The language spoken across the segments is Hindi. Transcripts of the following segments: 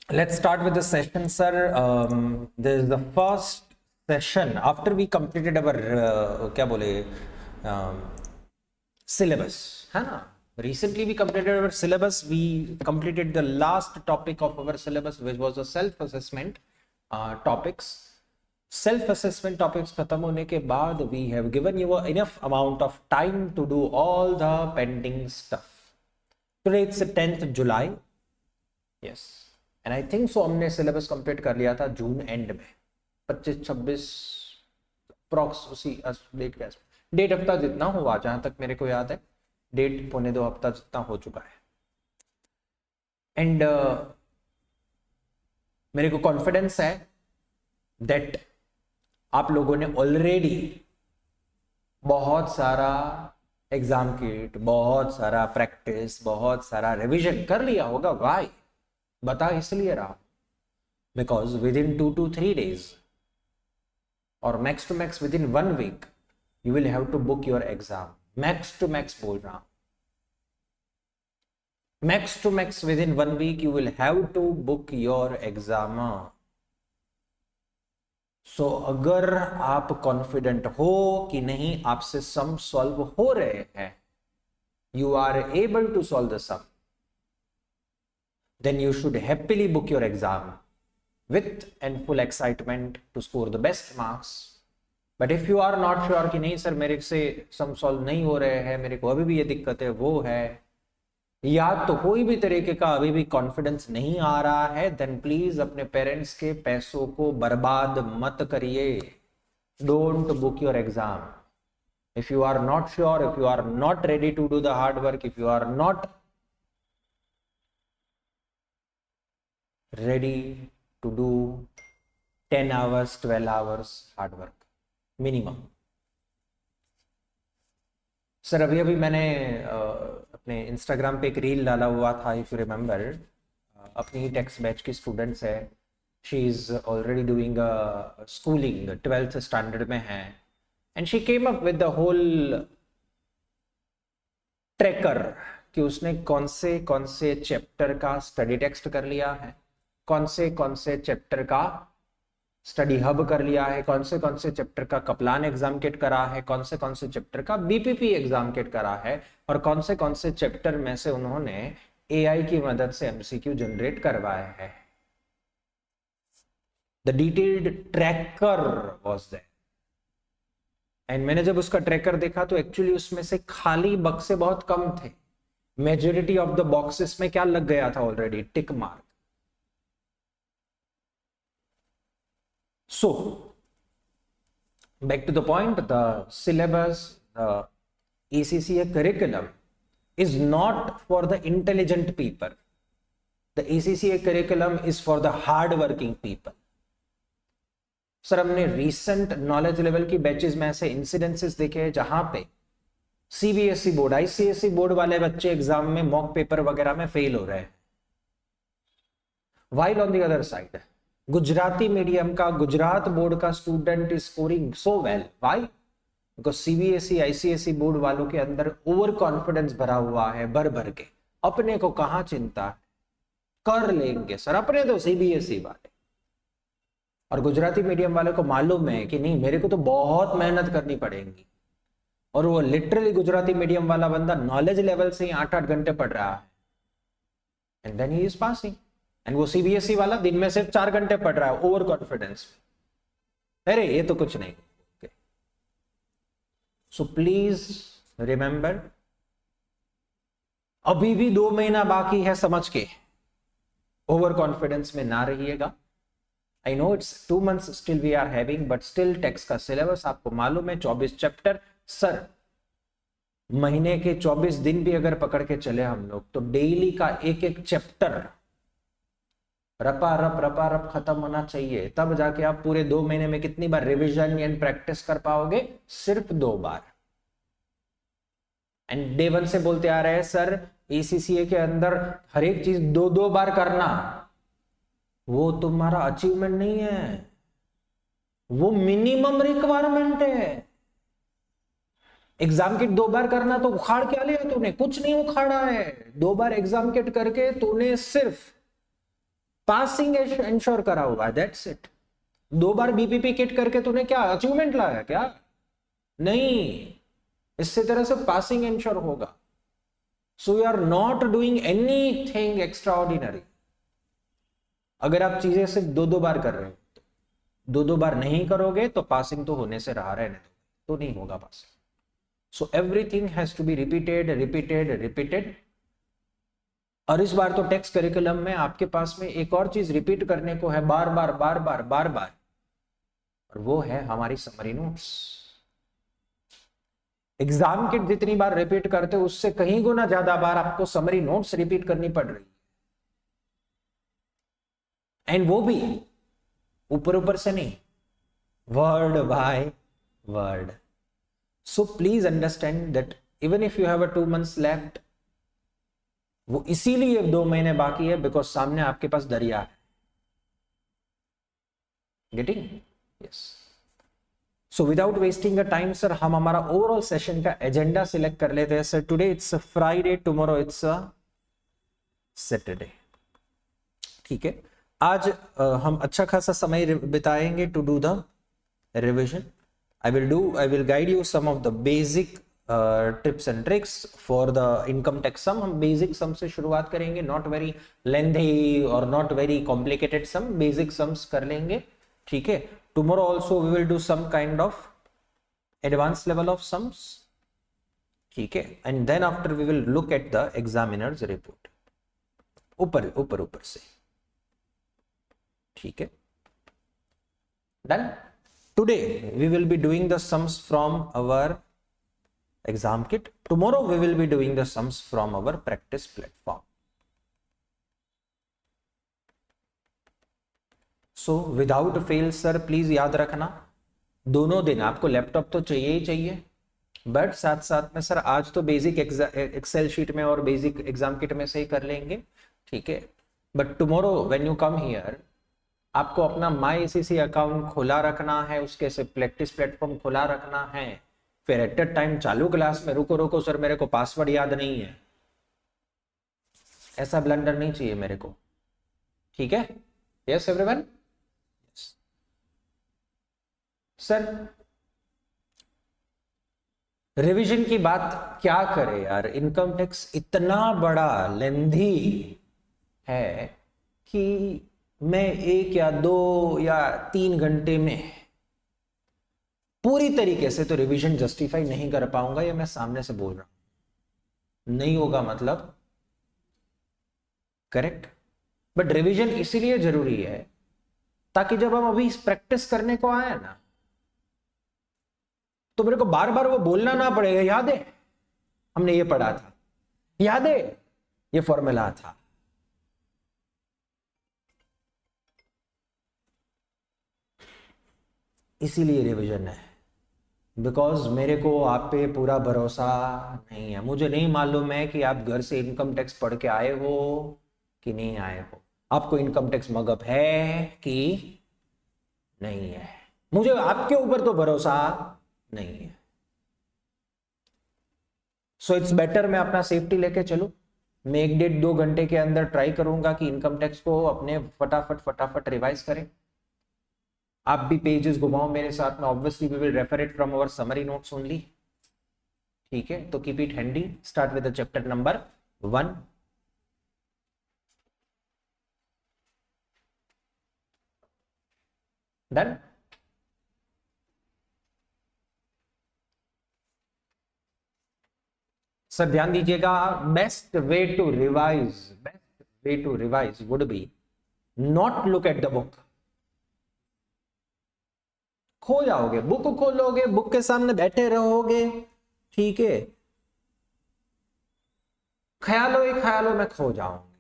Let's start with the session, sir. This is the first session after we completed our क्या बोले syllabus, है ना? Recently we completed our syllabus. We completed the last topic of our syllabus, which was the self-assessment topics. Self-assessment topics खत्म होने के बाद we have given you enough amount of time to do all the pending stuff. Today it's the 10th July. Yes. And I think so हमने सिलेबस कंप्लीट कर लिया था जून एंड में 25-26 अप्रॉक्स उसी डेट के डेट हफ्ता जितना हुआ, जहां तक मेरे को याद है डेट पौने 2 हफ्ता जितना हो चुका है। एंड मेरे को कॉन्फिडेंस है दैट आप लोगों ने ऑलरेडी बहुत सारा एग्जाम किट, बहुत सारा प्रैक्टिस, बहुत सारा रिवीजन कर लिया होगा। वाई बता इसलिए रहा, because within 2 to 3 days और max to max within 1 week you will have to book your exam. Max to max बोल रहा हूं, max to max within 1 week you will have to book your exam. So अगर आप कॉन्फिडेंट हो कि नहीं आपसे सम सॉल्व हो रहे हैं, you are able to solve the sum, then you should happily book your exam with and full excitement to score the best marks. But if you are not sure कि नहीं सर मेरे से सम सॉल्व नहीं हो रहे हैं, मेरे को अभी भी ये दिक्कत है, वो है, या तो कोई भी तरीके का अभी भी कॉन्फिडेंस नहीं आ रहा है, देन प्लीज अपने पेरेंट्स के पैसों को बर्बाद मत करिए। Don't book your exam if you are not sure, if you are not ready to do the hard work, if you are not ready to do 10 hours 12 hours hard work minimum. Sir अभी मैंने अपने इंस्टाग्राम पे एक रील डाला हुआ था, इफ यू रिमेंबर, अपनी ही टेक्स्ट बैच की स्टूडेंट्स है, she is already doing schooling, 12th standard में है, and she came up with the whole tracker कि उसने कौन से चैप्टर का स्टडी टेक्स्ट कर लिया है, कौन से चैप्टर का स्टडी हब कर लिया है, कौन से चैप्टर का कपलान एग्जाम किट करा है, कौन से चैप्टर का बीपीपी एग्जाम किट करा है, और कौन से चैप्टर में से उन्होंने एआई की मदद से एमसीक्यू जनरेट करवाया है। The detailed tracker was there, and मैंने जब उसका ट्रैकर देखा तो एक्चुअली उसमें से खाली बक्से बहुत कम थे। मेजोरिटी ऑफ द बॉक्सेस में क्या लग गया था already, tick mark. So, back to the point, the syllabus, the ECCA curriculum is not for the intelligent people. The ECCA curriculum is for the hard-working people. Sir हमने recent knowledge level की बैचेस में ऐसे incidences देखे हैं जहां पे CBSE बोर्ड, ICSE बोर्ड वाले बच्चे एग्जाम में मॉक पेपर वगैरह में फेल हो रहे हैं, while on the other side Gujarati medium का, गुजरात बोर्ड का student is scoring so well. Why? Because CBSE ICSE board वालों के अंदर ओवर कॉन्फिडेंस भरा हुआ है, भर भर के। अपने को कहां चिंता है, कर लेंगे सर, अपने तो सीबीएसई वाले। और गुजराती मीडियम वाले को मालूम है कि नहीं मेरे को तो बहुत मेहनत करनी पड़ेगी, और वो लिटरली गुजराती मीडियम वाला बंदा नॉलेज लेवल से ही 8-8 घंटे पढ़ रहा है, and then he is passing. And वो सीबीएसई वाला दिन में सिर्फ 4 घंटे पढ़ रहा है ओवर कॉन्फिडेंस। अरे ये तो कुछ नहीं। सो प्लीज रिमेंबर, अभी भी 2 महीना बाकी है, समझ के ओवर कॉन्फिडेंस में ना रहिएगा। I know it's 2 months still we are having, but still text का सिलेबस आपको मालूम है 24 चैप्टर। सर महीने के 24 दिन भी अगर पकड़ के चले हम लोग, तो डेली का एक चैप्टर रपा रप खत्म होना चाहिए, तब जाके आप पूरे 2 महीने में कितनी बार रिवीजन एंड प्रैक्टिस कर पाओगे? सिर्फ 2 बार। एंड डे 1 से बोलते आ रहे हैं सर ECCA के अंदर हर एक चीज 2-2 बार करना, वो तुम्हारा अचीवमेंट नहीं है, वो मिनिमम रिक्वायरमेंट है। एग्जाम किट 2 बार करना तो उखाड़ क्या लिया तूने? कुछ नहीं उखाड़ा है। 2 बार एग्जाम किट करके तूने सिर्फ पासिंग इंश्योर करा हुआ है, that's it. 2 bar BPP kit करके तूने क्या अचीवमेंट लाया क्या? नहीं, इससे तरह से पासिंग इंश्योर होगा। So you are not doing anything extraordinary. अगर आप चीजें सिर्फ 2 बार कर रहे हो, 2 बार नहीं करोगे तो पासिंग तो होने से रहा, रहने दो, तो नहीं होगा passing. So everything has to be repeated repeated repeated. और इस बार तो टेक्स्ट करिकुलम में आपके पास में एक और चीज रिपीट करने को है, बार बार बार बार बार बार, और वो है हमारी समरी नोट्स। एग्जाम किट जितनी बार रिपीट करते हो उससे कहीं गुना ज्यादा बार आपको समरी नोट्स रिपीट करनी पड़ रही है, एंड वो भी ऊपर ऊपर से नहीं, word by word. So please understand that even if you have a 2 months left, वो इसीलिए 2 महीने बाकी है बिकॉज सामने आपके पास दरिया है। Getting? Yes. So without wasting a time sir, हम हमारा ओवरऑल सेशन का एजेंडा सिलेक्ट कर लेते हैं sir. Today it's Friday, tomorrow it's Saturday. ठीक है, आज हम अच्छा खासा समय बिताएंगे to do the revision. I will guide you some of the basic tips and tricks for the income tax sum। हम basic sum से शुरुआत करेंगे, not very lengthy or not very complicated sum, basic sums कर लेंगे। ठीक है, tomorrow also we will do some kind of advanced level of sums। ठीक है, and then after we will look at the examiner's report, ऊपर ऊपर ऊपर से। ठीक है, done। Today we will be doing the sums from our exam kit. Tomorrow we will be doing the sums from our practice platform. So without fail sir, please याद रखना, दोनों दिन आपको लैपटॉप तो चाहिए ही चाहिए, बट साथ साथ में सर आज तो बेसिक एक्सेल शीट में और बेसिक एग्जाम किट में से ही कर लेंगे। ठीक है, but tomorrow when you come here, आपको अपना माई एसीसी अकाउंट खुला रखना है, उसके से प्रैक्टिस प्लेटफॉर्म खुला रखना है। फिर एट अ टाइम चालू क्लास में रुको रुको सर मेरे को पासवर्ड याद नहीं है, ऐसा ब्लंडर नहीं चाहिए मेरे को। ठीक है, यस एवरीवन। सर रिवीजन की बात क्या करें यार, इनकम टैक्स इतना बड़ा लेंथी है कि मैं 1 या 2 या 3 घंटे में पूरी तरीके से तो रिवीजन जस्टिफाई नहीं कर पाऊंगा, या मैं सामने से बोल रहा हूं, नहीं होगा मतलब, करेक्ट। बट रिवीजन इसीलिए जरूरी है ताकि जब हम अभी प्रैक्टिस करने को आए ना, तो मेरे को बार बार वो बोलना ना पड़ेगा, याद है हमने ये पढ़ा था, याद है ये फॉर्मूला था। इसीलिए रिवीजन है, बिकॉज मेरे को आप पे पूरा भरोसा नहीं है। मुझे नहीं मालूम है कि आप घर से इनकम टैक्स पढ़ के आए हो कि नहीं आए हो, आपको इनकम टैक्स मगअप है कि नहीं है, मुझे आपके ऊपर तो भरोसा नहीं है। सो इट्स बेटर मैं अपना सेफ्टी लेके चलूं। मैं 1-1.5-2 घंटे के अंदर ट्राई करूंगा कि इनकम टैक्स को अपने फटाफट रिवाइज करें। आप भी पेजेस घुमाओ मेरे साथ में, obviously we will refer it from our summary notes only. ठीक है, तो keep it handy. Start with the chapter number 1। Done. Sir ध्यान दीजिएगा, best way to revise would be not look at the book. खो जाओगे, बुक खोलोगे, बुक के सामने बैठे रहोगे, ठीक है, ख्यालों में खो जाओगे।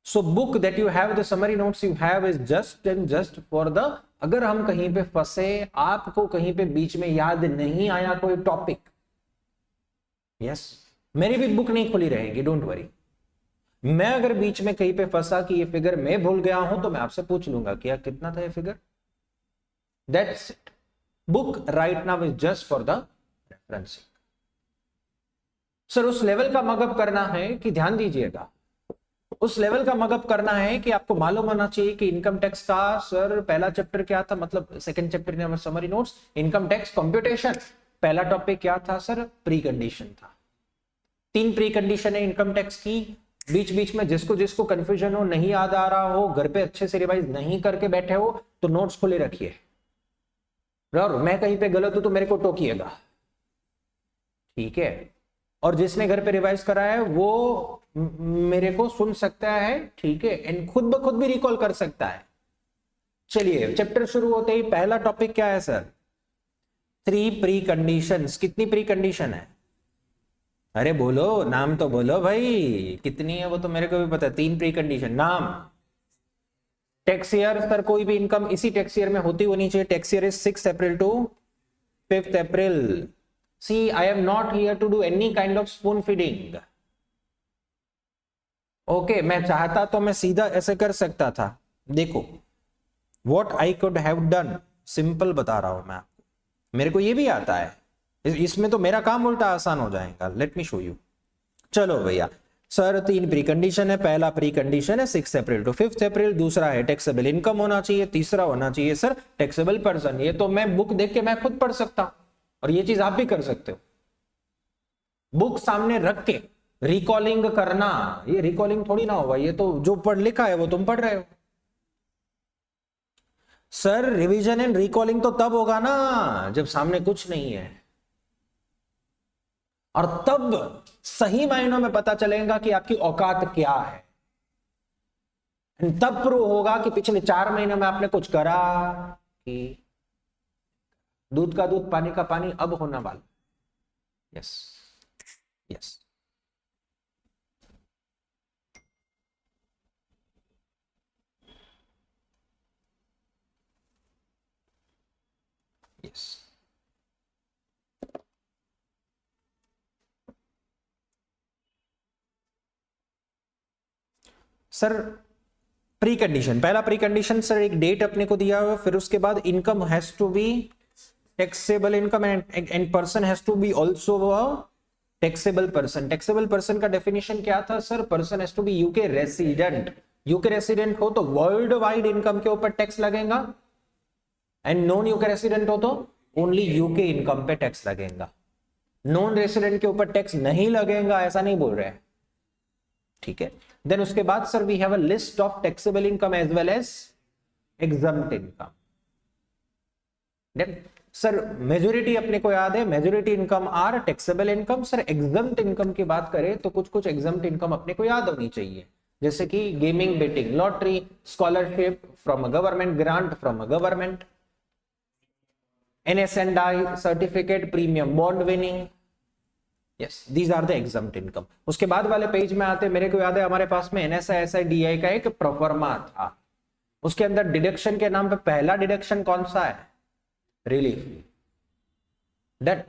So book that you have, the summary notes you have is just and just for the, अगर हम कहीं पे फंसे, आपको कहीं पे बीच में याद नहीं आया कोई टॉपिक, यस, मेरी भी बुक नहीं खुली रहेगी, डोंट वरी। मैं अगर बीच में कहीं पे फंसा कि ये फिगर मैं भूल गया हूं, तो मैं आपसे पूछ लूंगा क्या कितना था ये figure, that's it. Book right now is just for the referencing. Sir उस लेवल का मगअप करना है कि ध्यान दीजिएगा, उस लेवल का मगअप करना है कि आपको मालूम होना चाहिए कि इनकम टैक्स का सर पहला चैप्टर क्या था, मतलब second chapter in summary notes income tax computation, पहला टॉपिक क्या था सर, प्री कंडीशन था। 3 प्री कंडीशन है इनकम टैक्स की। बीच बीच में जिसको जिसको कंफ्यूजन हो, नहीं याद आ रहा हो, घर पे अच्छे से रिवाइज नहीं करके बैठे हो, तो नोट्स खुले रखिए, और मैं कहीं पे गलत हूं तो मेरे को टोकिएगा, ठीक है। और जिसने घर पे रिवाइज करा है वो मेरे को सुन सकता है, ठीक है, एंड खुद ब खुद भी रिकॉल कर सकता है। चलिए चैप्टर शुरू होते ही पहला टॉपिक क्या है सर, 3 प्री कंडीशंस। कितनी प्री कंडीशन है, अरे बोलो, नाम तो बोलो भाई, कितनी है वो तो मेरे को भी पता है। 3 प्री कंडीशन, नाम, टैक्स ईयर सर, कोई भी इनकम इसी टैक्स ईयर में होती होनी चाहिए। Tax year is 6 April to 5th April. See I am not here to do any kind of spoon feeding, okay. मैं चाहता तो मैं सीधा ऐसे कर सकता था, देखो what I could have done, simple बता रहा हूं मैं आपको, मेरे को ये भी आता है, इसमें तो मेरा काम उल्टा आसान हो जाएगा। Let me show you. चलो भैया सर 3 प्री कंडीशन है। पहला प्री कंडीशन है 6 अप्रैल टू 5th अप्रैल। दूसरा है टैक्सेबल इनकम होना चाहिए। तीसरा होना चाहिए सर टैक्सेबल पर्सन। ये तो मैं बुक देख के मैं खुद पढ़ सकता हूं, और ये चीज आप भी कर सकते हो। बुक सामने रख के रिकॉलिंग करना, ये रिकॉलिंग थोड़ी ना होगा, ये तो जो पढ़ लिखा है वो तुम पढ़ रहे हो। सर रिवीजन एंड रिकॉलिंग तो तब होगा ना जब सामने कुछ नहीं है, और तब सही मायनों में पता चलेगा कि आपकी औकात क्या है। तब प्रूव होगा कि पिछले 4 महीनों में आपने कुछ करा, कि दूध का दूध पानी का पानी अब होना वाला। Yes yes yes. Sir pre condition, पहला प्री कंडीशन सर एक डेट अपने को दिया हुआ, फिर उसके बाद income has to be taxable income and person has to be also taxable person. Taxable person का डेफिनेशन क्या था sir, person has to be UK resident. UK resident हो तो वर्ल्ड वाइड इनकम के ऊपर टैक्स लगेगा, एंड नॉन यूके रेसिडेंट हो तो ओनली यूके इनकम पे टैक्स लगेगा। नॉन रेसिडेंट के ऊपर टैक्स नहीं लगेगा ऐसा नहीं बोल रहे हैं, ठीक है। देन उसके बाद sir we have a list of taxable income as well as exempt income. Then sir majority अपने को याद है, majority income are taxable income. Sir exempt income की बात करें तो कुछ कुछ एग्जम्प्ट इनकम अपने को याद होनी चाहिए, जैसे कि gaming, betting, lottery, scholarship from a government, grant from a government, NSNI certificate, premium bond winning. Yes these are the exempt income. उसके बाद वाले पेज में आते, मेरे को याद है हमारे पास में NSI SIDI का एक प्रोफर्मा था, उसके अंदर डिडक्शन के नाम पे पहला डिडक्शन कौन सा है, relief. That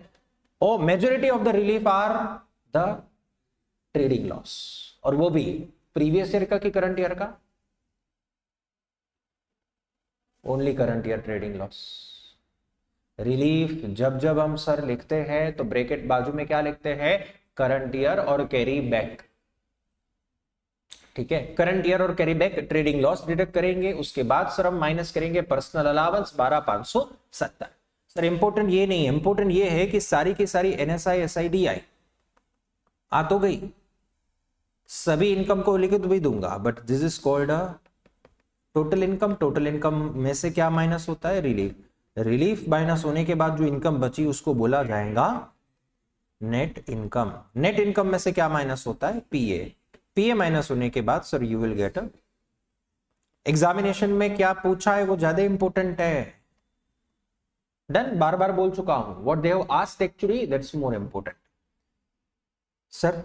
oh majority of the relief are the trading loss, और वो भी प्रीवियस ईयर का कि करंट ईयर का, only current year trading loss. Relief जब जब हम सर लिखते हैं तो ब्रैकेट बाजू में क्या लिखते हैं, करंट ईयर और कैरी बैक, ठीक है। करंट ईयर और carry back trading loss deduct करेंगे, उसके बाद सर हम माइनस करेंगे पर्सनल अलाउंस 12,570। सर इंपॉर्टेंट ये नहीं है, इंपॉर्टेंट ये है कि सारी की सारी NSI SIDI आ तो गई, सभी इनकम को लिख भी दूंगा, but this is called a total income. Total income में से क्या माइनस होता है, रिलीफ। रिलीफ माइनस होने के बाद जो इनकम बची उसको बोला जाएगा नेट इनकम। नेट इनकम में से क्या माइनस होता है, PA। PA माइनस होने के बाद sir you will get a, examination में क्या पूछा है वो ज्यादा इंपॉर्टेंट है। डन, बार बार बोल चुका हूं, what they have asked actually that's more important. Sir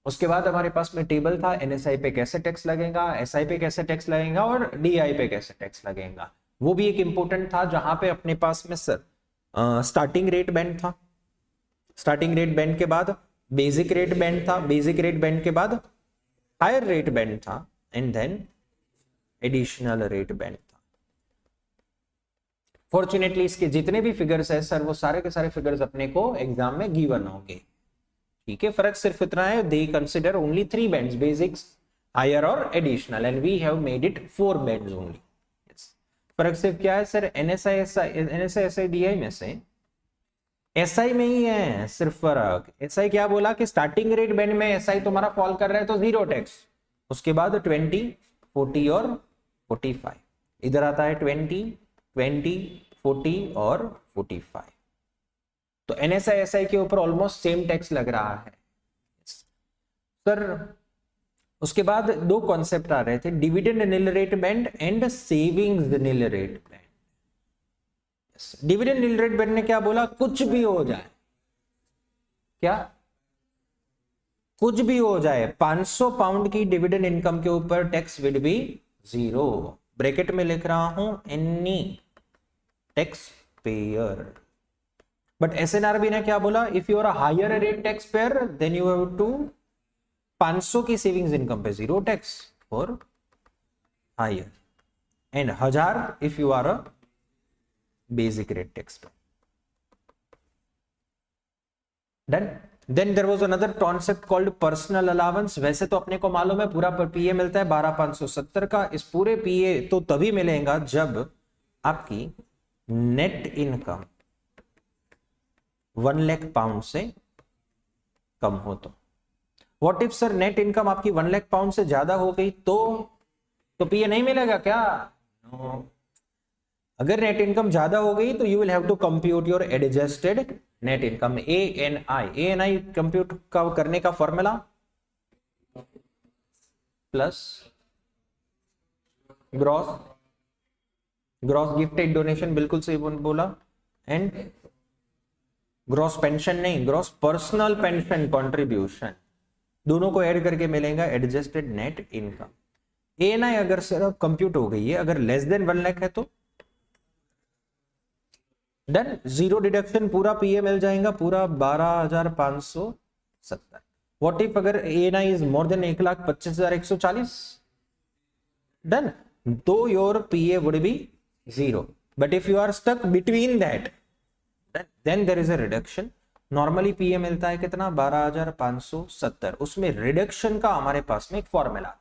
उसके बाद हमारे पास में टेबल था, NSI पे कैसे टैक्स लगेगा, SI पे कैसे टैक्स लगेगा, और DI पे कैसे टैक्स लगेगा, वो भी एक इंपॉर्टेंट था, जहां पे अपने पास में सर स्टार्टिंग रेट बैंड था, स्टार्टिंग रेट बैंड के बाद बेसिक रेट बैंड था, बेसिक रेट बैंड के बाद हायर रेट बैंड था, and then additional rate band था। फॉर्चुनेटली इसके जितने भी फिगर्स है सर वो सारे के सारे फिगर्स अपने को एग्जाम में गिवन होंगे, ठीक है। फर्क सिर्फ इतना है, they consider only 3 bands, basics, higher और additional, and we have made it 4 bands only. फर्क सिर्फ क्या है सर, NSI/SI/DI में से SI में ही है सिर्फ फर्क। SI क्या बोला कि स्टार्टिंग रेट बैंड में SI तुम्हारा फॉल कर रहा है तो 0 टैक्स, उसके बाद 20, 40 और 45, इधर आता है 20, 40 और 45। तो NSI/SI के ऊपर ऑलमोस्ट सेम टैक्स लग रहा है सर। उसके बाद 2 कॉन्सेप्ट आ रहे थे, dividend nil rate band and savings nil rate band. Dividend nil rate band ने क्या बोला, कुछ भी हो जाए, क्या कुछ भी हो जाए, 500 पाउंड की डिविडेंड इनकम के ऊपर टैक्स विल बी 0। ब्रैकेट में लिख रहा हूं any tax payer. But SNRB ने क्या बोला, if you are a higher rate tax payer then you have to 500 की सेविंग्स इनकम पे 0 tax for higher, and 1000 if you are a basic rate tax pay. Done. Then there was another concept called personal allowance. वैसे तो अपने को मालूम है पूरा PA मिलता है 12,570 का। इस पूरे PA तो तभी मिलेगा जब आपकी नेट इनकम 1 लाख पाउंड से कम हो तो। What if sir net income आपकी 1 लाख पाउंड से ज्यादा हो गई तो PA नहीं मिलेगा क्या? no. अगर नेट इनकम ज्यादा हो गई तो you will have to compute your adjusted net income, ANI compute का करने का formula plus gross gifted donation, बिल्कुल सही बोला, एंड ग्रॉस पेंशन नहीं, ग्रॉस पर्सनल पेंशन कंट्रीब्यूशन, दोनों को ऐड करके मिलेगा एडजस्टेड नेट इनकम। ANI अगर सिर्फ कंप्यूट हो गई है, अगर लेस देन 1 लाख है तो डन, 0 डिडक्शन, पूरा PA मिल जाएगा, पूरा 12,570। व्हाट इफ अगर ANI is more than 1,25,140, done, तो your PA would be 0। But if you are stuck between that then there is a reduction. Normally PA मिलता है कितना, 12,570, उसमें रिडक्शन का हमारे पास में एक फॉर्मूला था,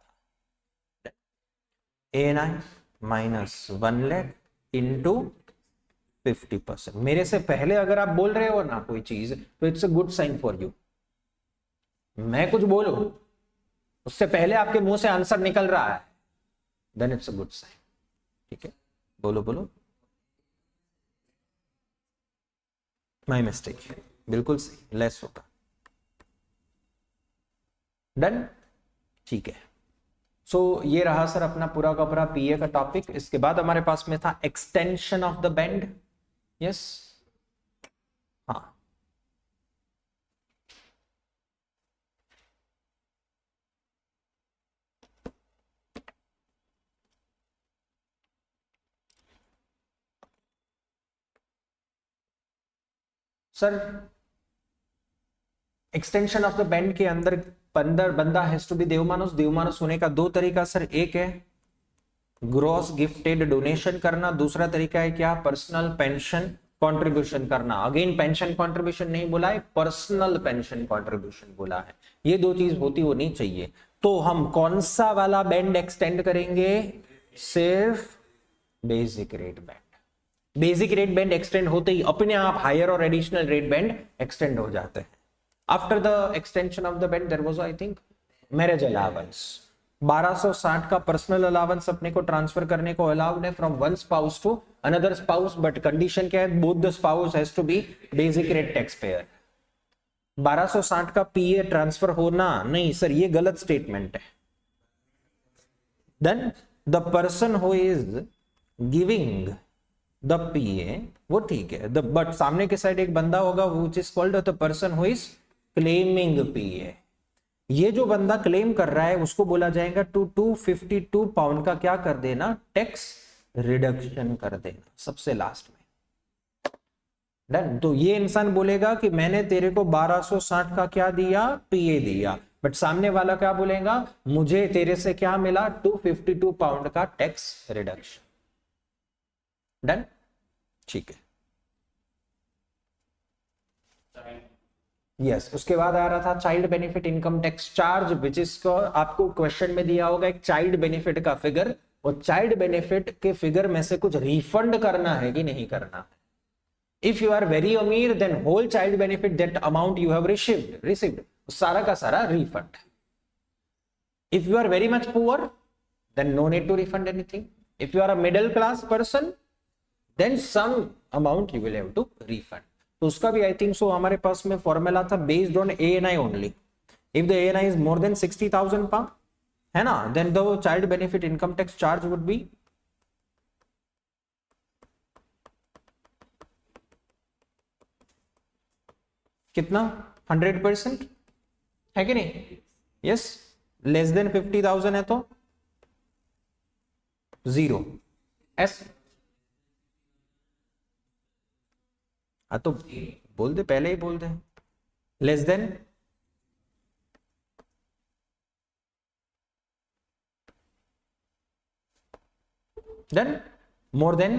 ANI माइनस 1 लाख इंटू 50%। मेरे से पहले अगर आप बोल रहे हो ना कोई चीज तो it's a good sign for you. मैं कुछ बोलू उससे पहले आपके मुंह से आंसर निकल रहा है, then it's a good sign. ठीक है, बोलो। माय मिस्टेक, बिल्कुल सही, लेस होगा। डन, ठीक है। सो ये रहा सर अपना पूरा का पूरा PA का टॉपिक। इसके बाद हमारे पास में था extension of the band. Yes, हाँ, sir extension of the band के अंदर बंदा हैज टू बी देवमानुस। देवमानुस होने का 2 तरीका सर, एक है ग्रॉस गिफ्टेड डोनेशन करना, दूसरा तरीका है क्या, पर्सनल पेंशन कंट्रीब्यूशन करना। अगेन पेंशन कंट्रीब्यूशन नहीं बोला है, पर्सनल पेंशन कंट्रीब्यूशन बोला है। ये 2 चीज होती होनी चाहिए। तो हम कौन सा वाला बैंड एक्सटेंड करेंगे, सिर्फ basic rate band. Basic rate band extend होते ही अपने आप हायर और एडिशनल रेट बैंड एक्सटेंड हो जाते हैं। After the extension of the band there was I think marriage allowance. 1260 का पर्सनल अलाउंस अपने को ट्रांसफर करने को अलाउड है from one spouse to another spouse, but condition क्या है, both the spouse has to be basic rate tax payer. 1260 का PA ट्रांसफर होना नहीं सर, ये गलत स्टेटमेंट है। Then the person who is giving the PA वो ठीक है, बट सामने के साइड एक बंदा होगा which is called the person who is claiming PA। ये जो बंदा क्लेम कर रहा है उसको बोला जाएगा टू 252 पाउंड का क्या कर देना, टैक्स रिडक्शन कर देना सबसे लास्ट में। डन। तो ये इंसान बोलेगा कि मैंने तेरे को 1260 का क्या दिया, PA दिया, बट सामने वाला क्या बोलेगा, मुझे तेरे से क्या मिला, 252 पाउंड का टैक्स रिडक्शन। डन, ठीक है। यस, उसके बाद आ रहा था child benefit income tax charge, which is को आपको क्वेश्चन में दिया होगा एक चाइल्ड बेनिफिट का फिगर, और चाइल्ड बेनिफिट के फिगर में से कुछ रिफंड करना है कि नहीं करना है। इफ यू आर वेरी अमीर then whole child benefit that amount you have received सारा का सारा refund. If you are very much poor then no need to refund anything. If you are a middle class person then some amount you will have to refund. तो उसका भी आई थिंक सो हमारे पास में फॉर्मूला था based on ANI only. If the ANI is more than 60,000 pound, है ना, then the child benefit income tax charge would be कितना, 100%, है कि नहीं? यस, लेस देन 50,000 है तो जीरो। एस, हाँ तो बोल दे, पहले ही बोल दे, less than then more than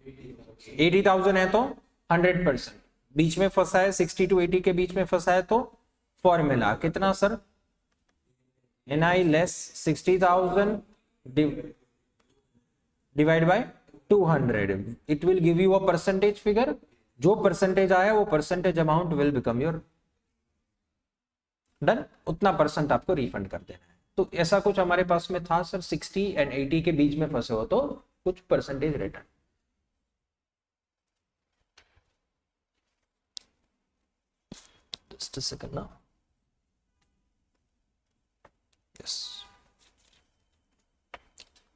80,000 है तो 100%, बीच में फंसा है 60 to 80 के बीच में फंसा है तो फॉर्मूला कितना sir, NI less 60,000 divide by 200, it will give you a percentage figure, जो परसेंटेज आया वो percentage amount will become your done, उतना परसेंट आपको रिफंड कर देना है। तो ऐसा कुछ हमारे पास में था सर, 60 एंड 80 के बीच में फंसे हो तो कुछ percentage return. Just a second ना, यस।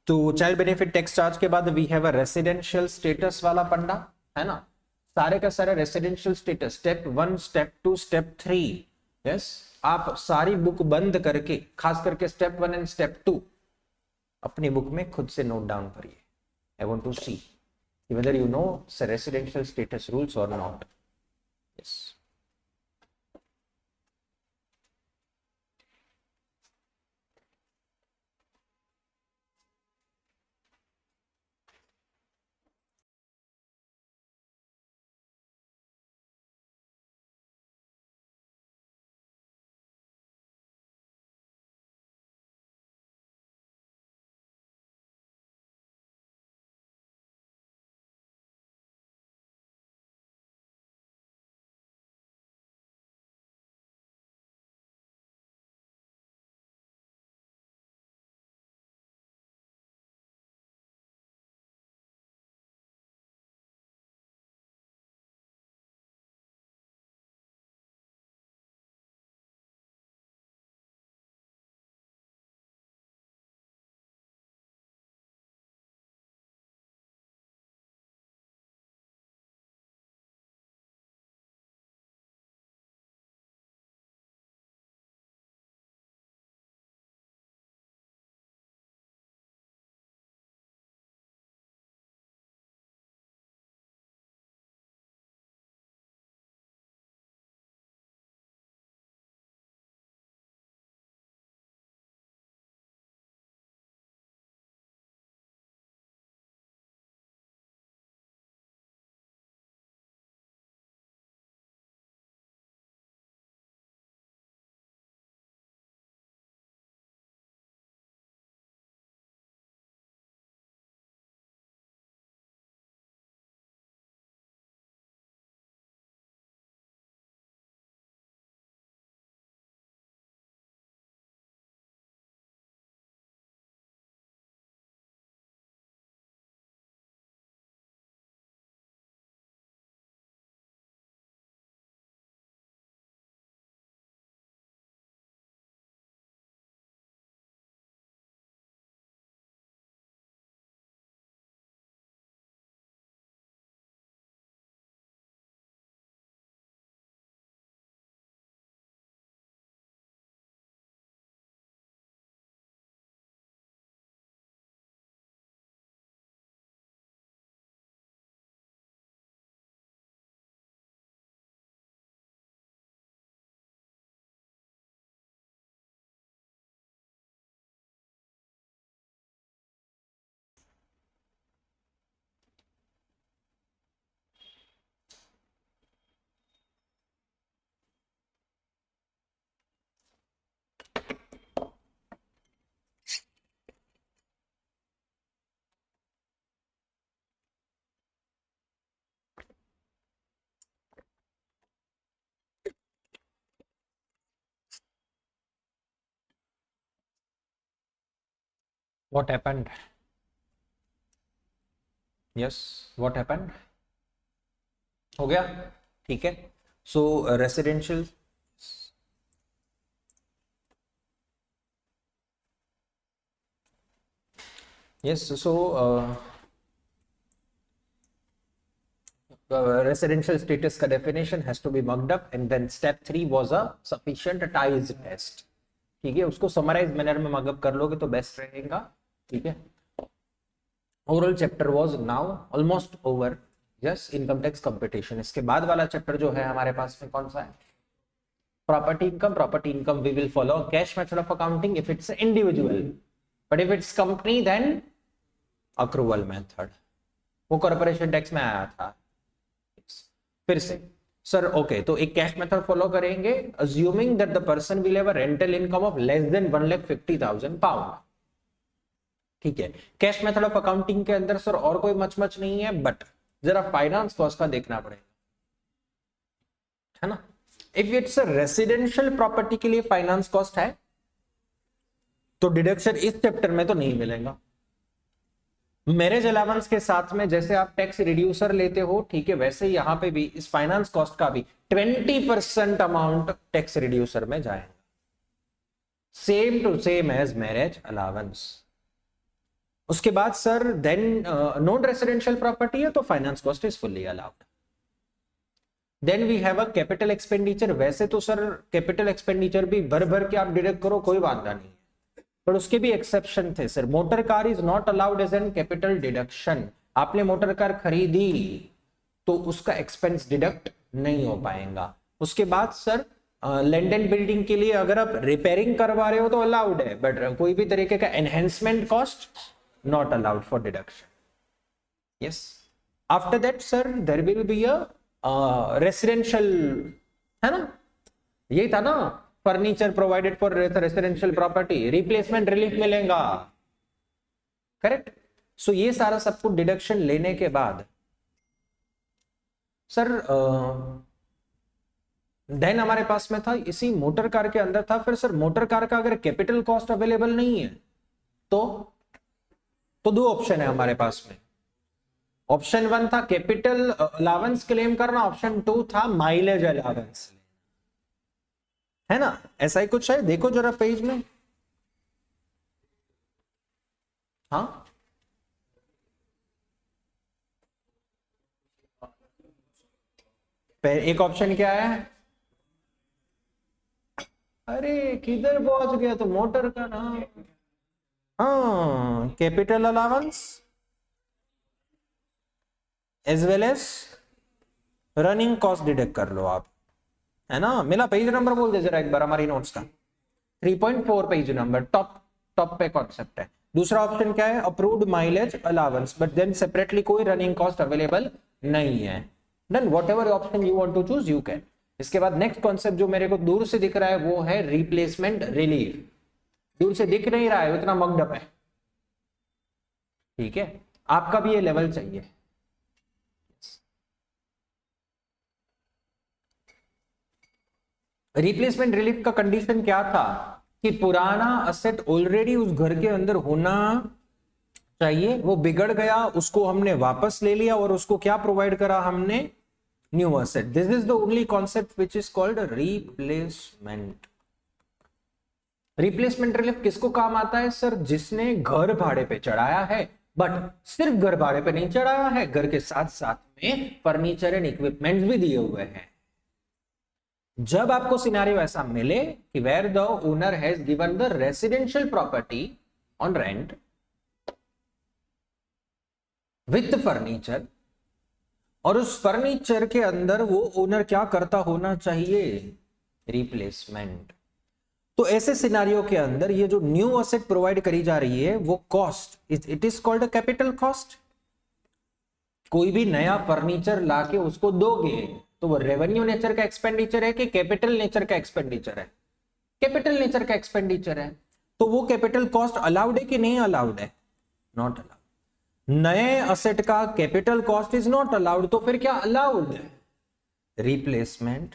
तो चाइल्ड बेनिफिट टैक्स चार्ज के बाद we have a residential status वाला पंडा, है ना, सारे का सारे residential status step 1 step 2 step 3। Yes, आप सारी बुक बंद करके खास करके स्टेप 1 एंड स्टेप 2 अपनी बुक में खुद से नोट डाउन करिए। I want to see whether you know residential status rules or not. Yes. What happened? Yes, what happened? हो गया, ठीक है। So residential, yes, so residential status का definition has to be mugged up and then step 3 was a sufficient ties test, ठीक है। उसको समराइज मैनर में मगअप कर लोगे तो बेस्ट रहेगा, ठीक है। Overall chapter was now almost over, yes, income tax competition. इसके बाद वाला चैप्टर जो है हमारे पास में कौन सा है? Property income. Property income we will follow cash method of accounting if it's individual, but if it's company then accrual method. वो कॉर्पोरेशन टैक्स में आया था। फिर से सर ओके, तो एक कैश मेथड फॉलो करेंगे assuming that the person will have a rental income of less than 1,50,000 pound, ठीक है। कैश मेथड ऑफ अकाउंटिंग के अंदर सर और कोई मच नहीं है, बट जरा फाइनेंस कॉस्ट का देखना पड़ेगा, है ना। If it's a residential property के लिए फाइनेंस कॉस्ट है तो डिडक्शन इस चैप्टर में तो नहीं मिलेगा। मैरिज अलाउंस के साथ में जैसे आप टैक्स रिड्यूसर लेते हो, ठीक है, वैसे यहां पे भी इस फाइनेंस कॉस्ट का भी 20% अमाउंट टैक्स रिड्यूसर में जाएगा, same to same as marriage allowance. उसके बाद sir then non residential property है तो finance cost is fully allowed. Then we have a capital expenditure. वैसे तो सर कैपिटल एक्सपेंडिचर भी भर भर के आप डिडक्ट करो, कोई वादा नहीं, पर उसके भी एक्सेप्शन थे sir. Motor car is not allowed as an capital deduction. आपने मोटर कार खरीदी तो उसका एक्सपेंस डिडक्ट नहीं हो पाएगा। उसके बाद सर लैंड एंड बिल्डिंग के लिए अगर आप रिपेयरिंग करवा रहे हो तो अलाउड है, बट कोई भी तरीके का enhancement cost not allowed for deduction. Yes, after that sir there will be a residential, है ना, यही था ना, furniture provided for residential property, replacement relief मिलेगा, करेक्ट। सो ये सारा सब कुछ डिडक्शन लेने के बाद सर देन हमारे पास में था इसी मोटर कार के अंदर था, फिर सर मोटर कार का अगर कैपिटल कॉस्ट अवेलेबल नहीं है तो दो ऑप्शन है हमारे पास में। ऑप्शन 1 था कैपिटल अलाउंस क्लेम करना, ऑप्शन 2 था माइलेज अलाउंस, है ना। ऐसा ही कुछ है, देखो जरा पेज में। हाँ, एक ऑप्शन क्या है? अरे किधर पहुंच गया तो मोटर का ना, हाँ, capital allowance as well as running cost deduct कर लो आप, है ना। मेरा पेज नंबर बोल दे जरा एक बार हमारी नोट्स का, 3.4 पेज नंबर, टॉप पे कॉन्सेप्ट है। दूसरा ऑप्शन क्या है? Approved mileage allowance, but then separately कोई रनिंग कॉस्ट अवेलेबल नहीं है। Then whatever option you want to choose you can. इसके बाद नेक्स्ट कॉन्सेप्ट जो मेरे को दूर से दिख रहा है वो है रिप्लेसमेंट रिलीफ। दूर से दिख नहीं रहा है, उतना मगडप है, ठीक है। आपका भी ये लेवल चाहिए। रिप्लेसमेंट रिलीफ का कंडीशन क्या था कि पुराना असेट ऑलरेडी उस घर के अंदर होना चाहिए, वो बिगड़ गया, उसको हमने वापस ले लिया और उसको क्या प्रोवाइड करा हमने? New asset. This is the only concept which is called replacement. Replacement relief किसको काम आता है सर? जिसने घर भाड़े पे चढ़ाया है, बट सिर्फ घर भाड़े पे नहीं चढ़ाया है, घर के साथ साथ में फर्नीचर एंड इक्विपमेंट्स भी दिए हुए हैं। जब आपको सिनेरियो ऐसा मिले कि where the owner has given the residential property on rent with furniture, और उस फर्नीचर के अंदर वो ओनर क्या करता होना चाहिए? रिप्लेसमेंट। तो ऐसे सिनेरियो के अंदर ये जो न्यू असेट प्रोवाइड करी जा रही है वो cost, it is called capital cost. कोई भी नया फर्नीचर लाके उसको दोगे तो वो रेवेन्यू नेचर का एक्सपेंडिचर है कि कैपिटल नेचर का एक्सपेंडिचर है? कैपिटल नेचर का एक्सपेंडिचर है। तो वो कैपिटल कॉस्ट अलाउड है कि नहीं अलाउड है? Not allowed. नए असेट का capital cost is not allowed, तो फिर क्या अलाउड है? Replacement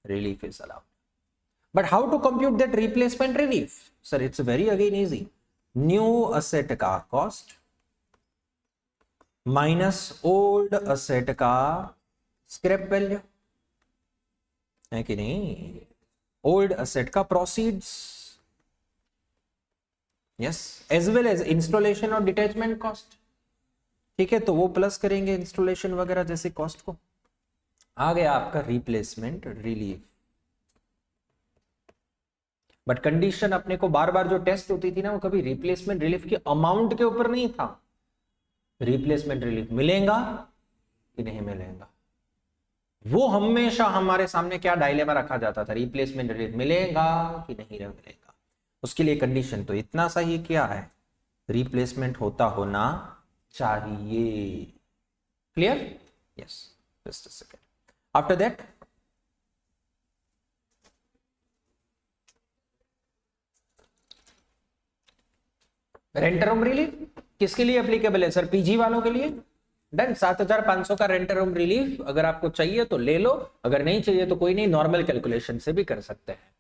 relief is allowed. But how to compute that replacement relief? Sir it's very again easy. New asset का कॉस्ट माइनस ओल्ड असेट का स्क्रैप वैल्यू, है कि नहीं? ओल्ड असेट का proceeds, yes, as well as installation और डिटैचमेंट कॉस्ट। ठीक है, तो वो प्लस करेंगे इंस्टॉलेशन वगैरह जैसे कॉस्ट को। आ गया आपका रिप्लेसमेंट रिलीफ। बट कंडीशन अपने को बार बार जो टेस्ट होती थी ना, वो कभी रिप्लेसमेंट रिलीफ के अमाउंट के ऊपर नहीं था। रिप्लेसमेंट रिलीफ मिलेगा कि नहीं मिलेगा, वो हमेशा हमारे सामने क्या डायलेमा रखा जाता था, रिप्लेसमेंट रिलीफ मिलेगा कि नहीं मिलेगा। उसके लिए कंडीशन तो इतना सा ही क्या है, रिप्लेसमेंट होता होना चाहिए। Clear? Yes, just a second. After that रेंटर room relief किसके लिए एप्लीकेबल है सर? पीजी वालों के लिए। डन, 7,500 का रेंटर रूम रिलीफ अगर आपको चाहिए तो ले लो, अगर नहीं चाहिए तो कोई नहीं, नॉर्मल कैलकुलेशन से भी कर सकते हैं।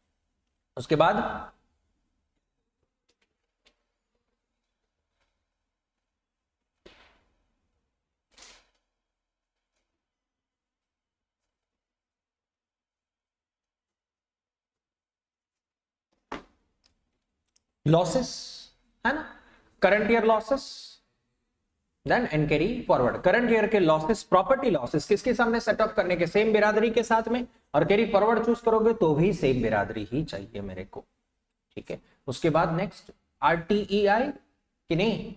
उसके बाद लॉसेस, है ना, current year losses, then and carry forward. Current year के लॉसेस, प्रॉपर्टी लॉसेस किसके सामने सेट ऑफ करने के, सेम बिरादरी के साथ में, और कैरी फॉरवर्ड चूज करोगे तो भी सेम बिरादरी ही चाहिए मेरे को। ठीक है, उसके बाद नेक्स्ट आरटीईआई कि नहीं,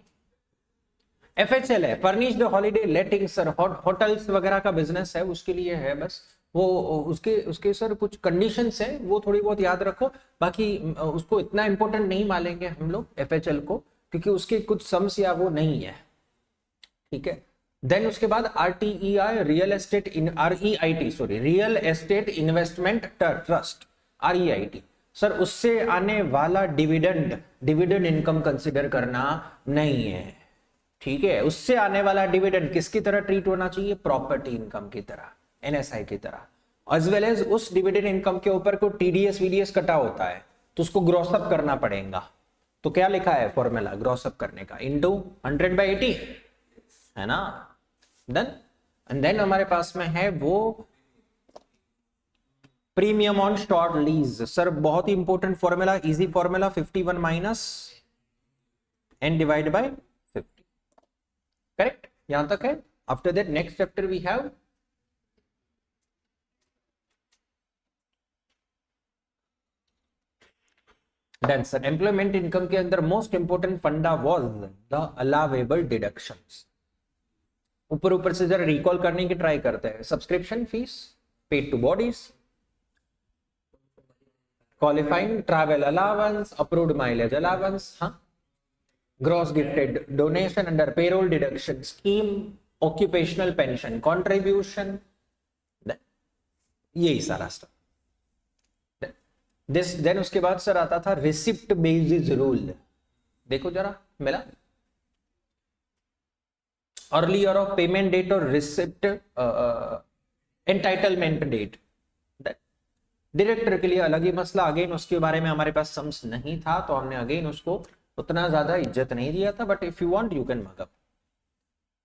एफएचएल है, फर्निश्ड हॉलिडे लेटिंग सर, होटल्स वगैरह का बिजनेस है, उसके लिए है बस। वो उसके उसके सर कुछ कंडीशंस है, वो थोड़ी बहुत याद रखो, बाकी उसको इतना इंपॉर्टेंट नहीं मानेंगे हम लोग एफएचएल को, क्योंकि उसके कुछ सम्स या वो नहीं है। ठीक है, देन उसके बाद RTEI, real estate in REIT, sorry, real estate investment trust, REIT sir, उससे आने वाला डिविडेंड, डिविडेंड इनकम कंसिडर करना नहीं है। ठीक है, उससे आने वाला डिविडेंड किसकी तरह ट्रीट होना चाहिए, प्रॉपर्टी इनकम की तरह, एनएसआई की तरह। एज वेल एज उस डिविडेंड इनकम के ऊपर कोई टीडीएस वीडीएस कटा होता है तो उसको ग्रॉसअप करना पड़ेगा। तो क्या लिखा है फॉर्मूला ग्रॉसअप करने का, इंटू 100/80, है ना। देन एंड देन हमारे पास में है वो premium on short lease. Sir बहुत ही important formula, easy formula, 51 minus n divide by 50, correct, यहां तक है। After that next chapter we have done sir. Employment income के अंदर most important funda was the allowable deductions. ऊपर ऊपर से जरा रिकॉल करने की ट्राई करते हैं। Subscription fees, paid to bodies, qualifying travel allowance, approved mileage allowance, हाँ, gross gifted donation under payroll deduction scheme, occupational pension contribution, यही सारा स्टफ। दिस देन उसके बाद सर आता था रिसिप्ट बेस्ड रूल। देखो जरा मिला, अर्लियर ऑफ पेमेंट डेट और रिसिप्ट एंटाइटलमेंट डेट। डायरेक्टर के लिए अलग ही मसला, अगेन उसके बारे में हमारे पास सम्स नहीं था तो हमने अगेन उसको उतना ज्यादा इज्जत नहीं दिया था, but if you want you can mug up.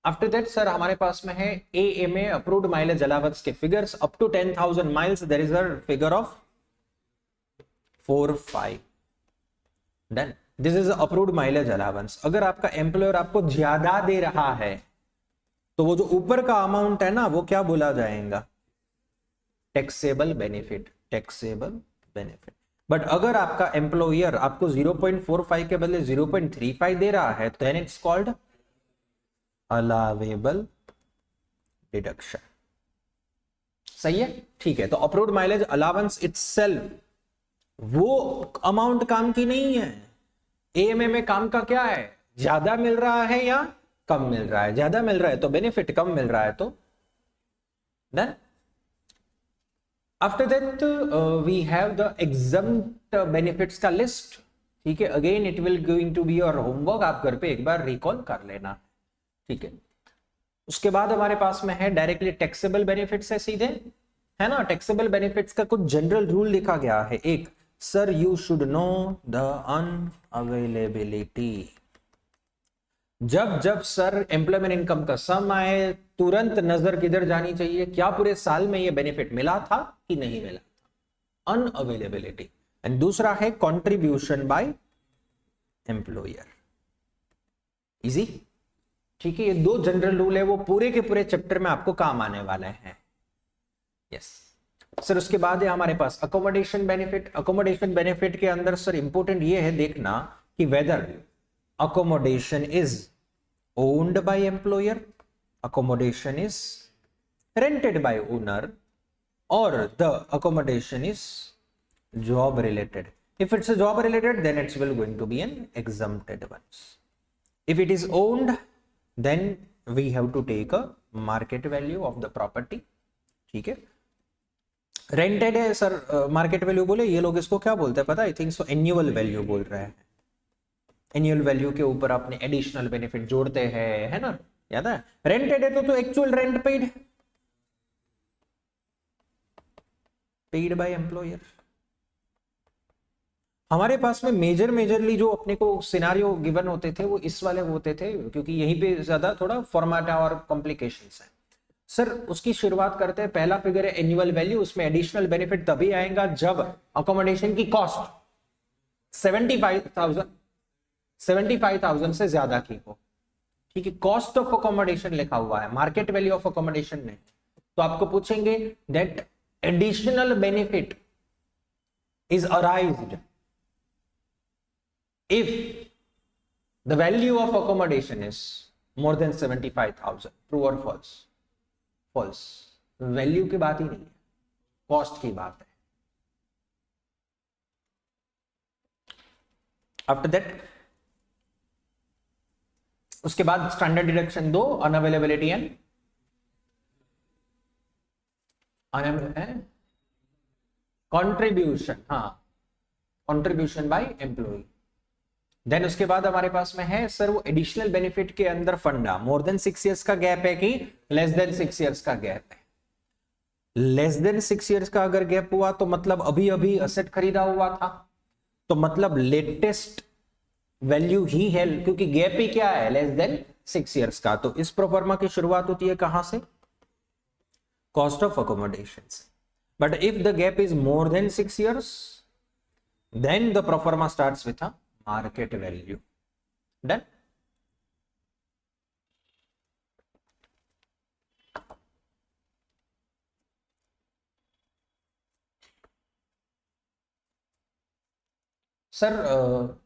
After that sir हमारे पास में है एएमए, अप्रूव्ड माइलेज अलाउंस के figures, up to 10,000 miles there is a figure of 4-5। Done, this is approved mileage allowance. अगर आपका एम्प्लॉयर आपको ज्यादा दे रहा है तो वो जो ऊपर का अमाउंट है ना, वो क्या बोला जाएगा, taxable benefit, taxable benefit. But अगर आपका एम्प्लॉयर आपको 0.45 के बदले 0.35 दे रहा है, then it's called allowable deduction. सही है, ठीक है। तो अप्रूव्ड माइलेज अलाउंस इटसेल्फ वो अमाउंट काम की नहीं है। एएमए में काम का क्या है, ज्यादा मिल रहा है या कम मिल रहा है, ज्यादा मिल रहा है तो बेनिफिट, कम मिल रहा है तो done. After that we have the exempt benefits का लिस्ट। ठीक है, again it will going to be your homework, आप घर पे एक बार रिकॉल कर लेना। ठीक है, उसके बाद हमारे पास में है डायरेक्टली टैक्सेबल बेनिफिट्स है सीधे, है ना। टैक्सेबल बेनिफिट्स का कुछ जनरल रूल लिखा गया है। एक, sir you should know the unavailability. जब जब सर एम्प्लॉयमेंट इनकम का सम आए तुरंत नजर किधर जानी चाहिए, क्या पूरे साल में ये बेनिफिट मिला था कि नहीं मिला था, अनअवेलेबिलिटी। एंड दूसरा है कंट्रीब्यूशन बाय एम्प्लॉयर। इजी, ठीक है। ये दो जनरल रूल है, वो पूरे के पूरे चैप्टर में आपको काम आने वाले हैं। यस सर, उसके बाद है हमारे पास अकोमोडेशन बेनिफिट। अकोमोडेशन बेनिफिट के अंदर सर इंपॉर्टेंट ये है देखना कि weather accommodation is owned by employer, accommodation is rented by owner, or the accommodation is job related. If it's a job related, then it's will going to be an exempted ones. If it is owned, then we have to take a market value of the property. ठीक है। रेंटेड है सर, मार्केट वैल्यू बोले, ये लोग इसको क्या बोलते हैं पता है? I think so annual value बोल रहे हैं। एनुअल वैल्यू के ऊपर अपने एडिशनल बेनिफिट जोड़ते हैं, है ना, याद है। रेंटेड है तो actual rent paid by employer. हमारे पास में मेजरली जो अपने को सिनारियो गिवन होते थे वो इस वाले होते थे, क्योंकि यहीं पे ज्यादा थोड़ा फॉर्मेट और कॉम्प्लिकेशंस है। सर उसकी शुरुआत करते हैं, पहला फिगर है एनुअल वैल्यू, उसमें एडिशनल बेनिफिट तभी आएगा जब अकोमोडेशन की कॉस्ट 75,000 से ज्यादा की हो। ठीक है, कॉस्ट ऑफ अकोमोडेशन लिखा हुआ है, मार्केट वैल्यू ऑफ अकोमोडेशन नहीं। तो आपको पूछेंगे that additional benefit is arised if the value of accommodation is more then 75,000। True और फॉल्स? फॉल्स। वैल्यू की बात ही नहीं है, कॉस्ट की बात है। आफ्टर दैट उसके बाद स्टैंडर्ड डिडक्शन दो, अनअवेलेबिलिटी एंड कंट्रीब्यूशन, हाँ कंट्रीब्यूशन बाय एम्प्लॉय। देन उसके बाद हमारे पास में है सर वो एडिशनल बेनिफिट के अंदर फंडा, मोर देन 6 इयर्स का गैप है कि लेस देन 6 इयर्स का गैप है। लेस देन 6 इयर्स का अगर गैप हुआ तो मतलब अभी अभी असेट खरीदा हुआ था, तो मतलब लेटेस्ट वैल्यू ही है, क्योंकि गैप ही क्या है, लेस देन 6 इयर्स का। तो इस प्रोफार्मा की शुरुआत होती है कहां से? कॉस्ट ऑफ अकोमोडेशन से। But if the gap is more than 6 years then the proforma starts with a market value. Done? Sir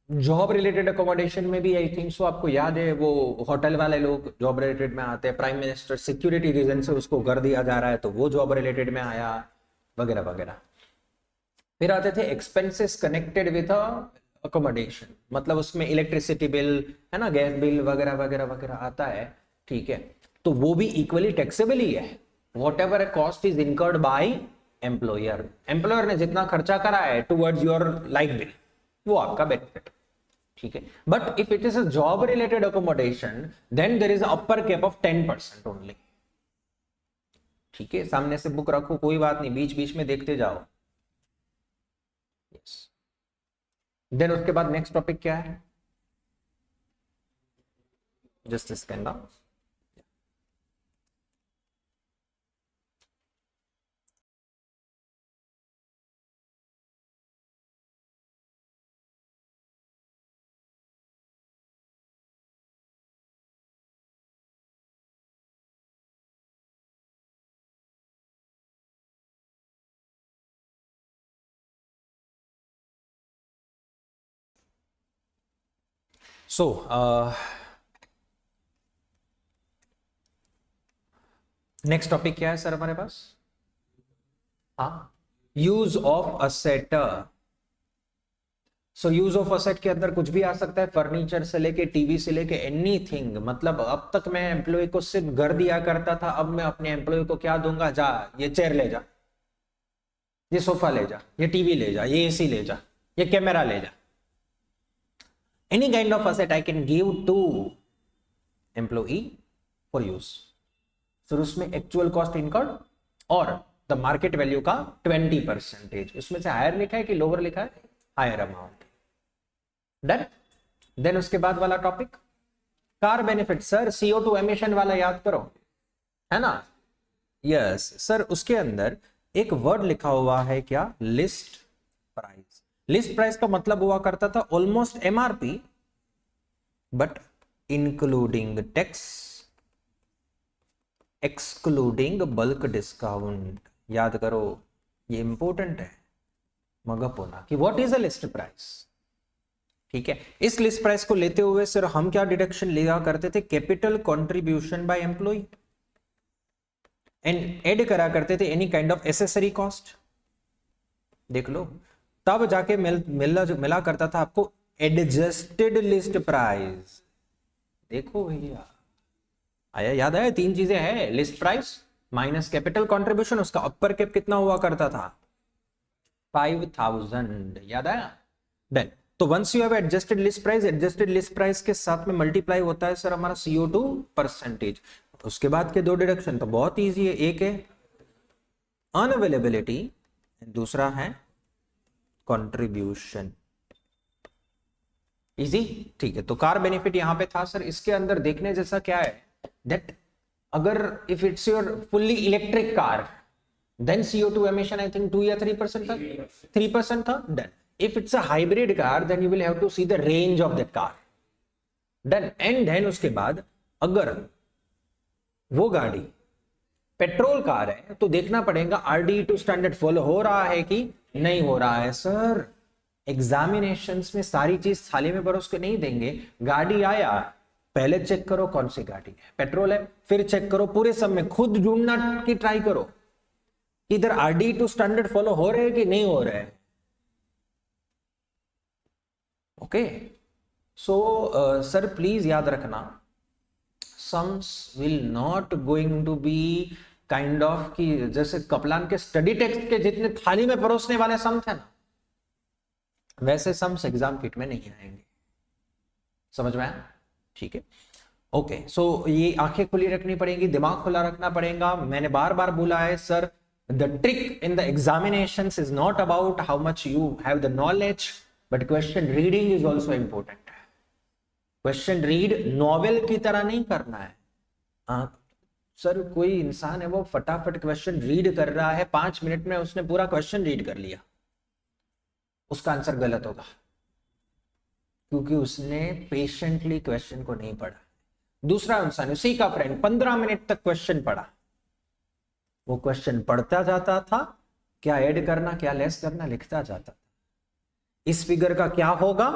job related accommodation में भी आई थिंक सो आपको याद है वो होटल वाले लोग जॉब रिलेटेड में आते हैं, प्राइम मिनिस्टर सिक्योरिटी रीजन से उसको कर दिया जा रहा है तो वो जॉब रिलेटेड में आया, वगैरह वगैरह। फिर आते थे एक्सपेंसेस कनेक्टेड विथ अकोमोडेशन, मतलब उसमें इलेक्ट्रिसिटी बिल है ना, गैस बिल वगैरह वगैरह वगैरह आता है। ठीक है, तो वो भी इक्वली टैक्सेबल ही है। What ever cost is incurred by employer, employer ने जितना खर्चा करा है टुवर्ड्स योर लाइट बिल वो आपका बेनिफिट। ठीक है, but if it is a job related accommodation then there is upper cap of 10% only. ठीक है, सामने से बुक रखो, कोई बात नहीं, बीच बीच में देखते जाओ। यस, देन उसके बाद नेक्स्ट टॉपिक क्या है? Just scan down. So next topic क्या है सर हमारे पास? हाँ, use of asset. So use of asset के अंदर कुछ भी आ सकता है, फर्नीचर से लेके टीवी से लेके एनीथिंग। मतलब अब तक मैं एम्प्लॉय को सिर्फ घर दिया करता था, अब मैं अपने एम्प्लॉय को क्या दूंगा? जा ये चेयर ले जा, ये सोफा ले जा, ये टीवी ले जा, ये एसी ले जा, ये कैमरा ले जा। Any kind of asset I can give to employ for use. Sir उसमें एक्चुअल कॉस्ट इनकर्ड और द मार्केट वैल्यू का 20%। उसमें से हायर लिखा है कि लोअर लिखा है? Higher amount. डन। देन उसके बाद वाला topic car benefit. Sir CO2 emission वाला याद करो, है ना? यस सर, उसके अंदर एक वर्ड लिखा हुआ है क्या? List price. लिस्ट प्राइस का मतलब हुआ करता था almost MRP but including tax, excluding bulk discount. याद करो, ये इंपॉर्टेंट है मगप होना कि what is a list price. ठीक है, इस लिस्ट प्राइस को लेते हुए सर हम क्या डिडक्शन लिया करते थे? Capital contribution by employ and add करा करते थे any kind of accessory cost. देख लो, तब जाके मिला करता था आपको एडजस्टेड लिस्ट प्राइस। देखो भैया, आया? याद आया? 3 चीजें हैं, list price minus capital contribution, उसका अपर कैप कितना हुआ करता था? 5000। याद आया? डन। तो once you have adjusted list price, adjusted list price के साथ में मल्टीप्लाई होता है सर हमारा CO2 परसेंटेज। उसके बाद के 2 डिडक्शन तो बहुत इजी है, एक है अनअवेलेबिलिटी, दूसरा है कंट्रीब्यूशन। इजी। ठीक है, तो कार बेनिफिट यहां पे था सर। इसके अंदर देखने जैसा क्या है? दैट अगर if it's your fully electric car then CO2 emission I think 2 या 3% था, 3% था। Done. If it's a hybrid car then you will have to see the range of that car. Done. And then उसके बाद अगर वो गाड़ी पेट्रोल कार है तो देखना पड़ेगा RDE2 स्टैंडर्ड फॉलो हो रहा है कि नहीं हो रहा है। सर एग्जामिनेशंस में सारी चीज थाली में परोस के नहीं देंगे। गाड़ी आया, पहले चेक करो कौन सी गाड़ी है, पेट्रोल है, फिर चेक करो पूरे सब में, खुद ढूंढना की ट्राई करो इधर RDE2 स्टैंडर्ड फॉलो हो रहे हैं कि नहीं हो रहे हैं। ओके, सो सर प्लीज याद रखना, sums will not going to be kind of कि जैसे कपलान के स्टडी टेक्स्ट के जितने थाली में परोसने वाले सम थे ना, वैसे सम्स एग्जाम किट में नहीं आएंगे। समझ में आया? ठीक है, ओके। सो ये आंखें खुली रखनी पड़ेगी, दिमाग खुला रखना पड़ेगा। मैंने बार बार बोला है sir, the trick in the examinations is not about how much you have the knowledge but question reading is also important. Question read novel की तरह नहीं करना है। सर कोई इंसान है वो फटाफट क्वेश्चन रीड कर रहा है, 5 मिनट में उसने पूरा क्वेश्चन रीड कर लिया, उसका आंसर गलत होगा क्योंकि उसने पेशेंटली क्वेश्चन को नहीं पढ़ा। दूसरा इंसान उसी का फ्रेंड 15 मिनट तक क्वेश्चन पढ़ा, वो क्वेश्चन पढ़ता जाता था, क्या ऐड करना क्या लेस करना लिखता जाता था, इस फिगर का क्या होगा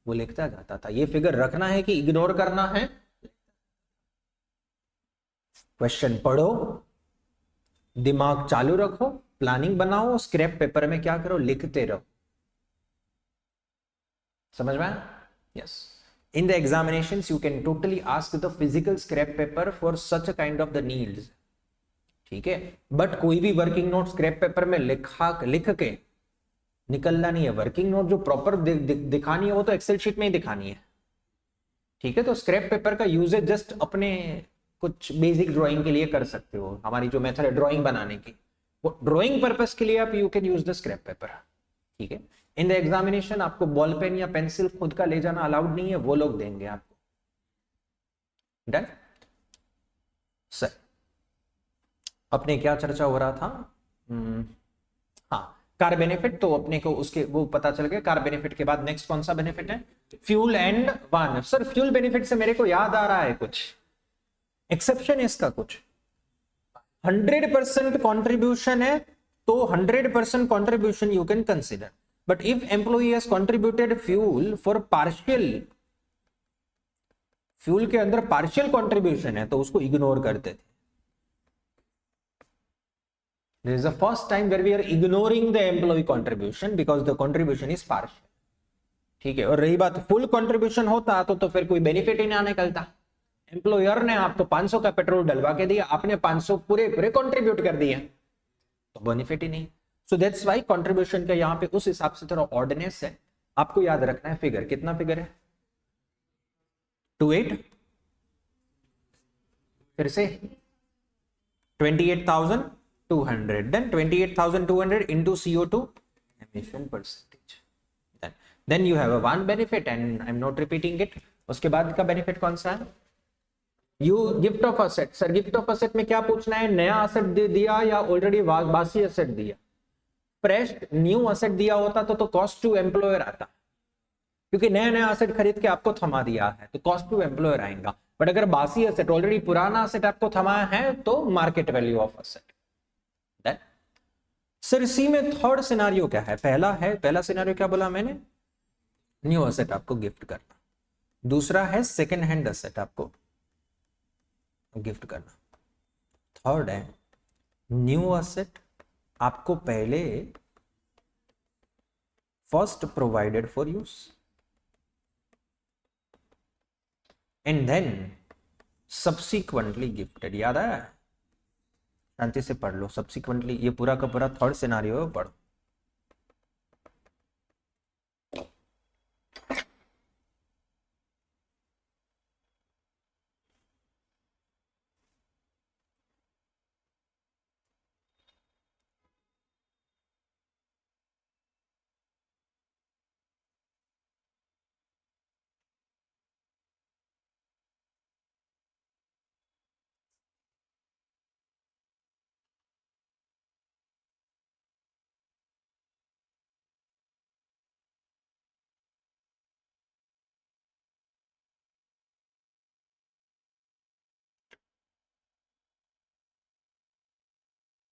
वो लिखता जाता था। ये फिगर रखना है कि इग्नोर करना है? क्वेश्चन पढ़ो, दिमाग चालू रखो, प्लानिंग बनाओ, स्क्रैप पेपर में क्या करो, लिखते रहो। समझ में आया? Yes. In the examinations you can totally ask the physical scrap paper for such a kind of the needs. ठीक है, बट कोई भी वर्किंग नोट स्क्रैप पेपर में लिख के निकलना नहीं है। वर्किंग नोट जो प्रॉपर दिखानी है वो तो एक्सेल शीट में ही दिखानी है। ठीक है, तो स्क्रैप पेपर का यूजेज जस्ट अपने कुछ बेसिक ड्राइंग के लिए कर सकते हो। हमारी जो मेथड है ड्राइंग बनाने की, वो ड्राइंग पर्पस के लिए आप you can use the scrap paper. ठीक है, इन द एग्जामिनेशन आपको बॉल पेन या पेंसिल खुद का ले जाना अलाउड नहीं है, वो लोग देंगे आपको। डन सर, अपने क्या चर्चा हो रहा था? हाँ, कार बेनिफिट। तो अपने को उसके वो पता चल गया। कार बेनिफिट के बाद नेक्स्ट कौन सा बेनिफिट है? Fuel and one. Sir fuel benefit से मेरे को याद आ रहा है कुछ एक्सेप्शन है इसका। कुछ 100% कंट्रीब्यूशन है तो 100% contribution you can consider, but if employee has contributed fuel for partial, fuel के अंदर पार्शियल कंट्रीब्यूशन है तो उसको इग्नोर करते थे। This is the first time where we are ignoring the employee contribution because the contribution is partial. ठीक है, और रही बात फुल कंट्रीब्यूशन होता तो फिर कोई बेनिफिट ही ना निकलता। एम्प्लॉयर ने आपको 500 का पेट्रोल डलवा के दिया, आपने 500 पूरे कंट्रीब्यूट कर दिया तो बेनिफिट ही नहीं। सो दैट्स व्हाई कंट्रीब्यूशन का यहाँ पे उस हिसाब से थोड़ा ऑर्डिनेंस है। आपको याद रखना है फिगर, कितना फिगर है? 28, फिर से 28,000 200, then 28,200 into CO2 emission percentage. Then you have a one benefit and I'm not repeating it. उसके बाद का बेनिफिट कौन सा है? You gift of asset. Sir gift of asset में क्या पूछना है? नया असेट दे दिया या ऑलरेडी बासी असेट दिया? फ्रेश न्यू असेट दिया होता तो कॉस्ट टू एम्प्लॉयर आता, क्योंकि नया नया असेट खरीद के आपको थमा दिया है तो कॉस्ट टू एम्प्लॉयर आएगा. बट अगर बासी असेट, ऑलरेडी पुराना असेट आपको थमाया है तो market value of asset. Sir इसी में थर्ड सिनारियो क्या है? पहला सिनारियो क्या बोला मैंने? न्यू असेट आपको गिफ्ट करना. दूसरा है सेकेंड हैंड असेट आपको गिफ्ट करना. थर्ड है न्यू असेट आपको पहले first provided for use and then subsequently gifted. याद है? शांति से पढ़ लो. सब्सिक्वेंटली ये पूरा का पूरा थर्ड सिनारियो है, पढ़ो.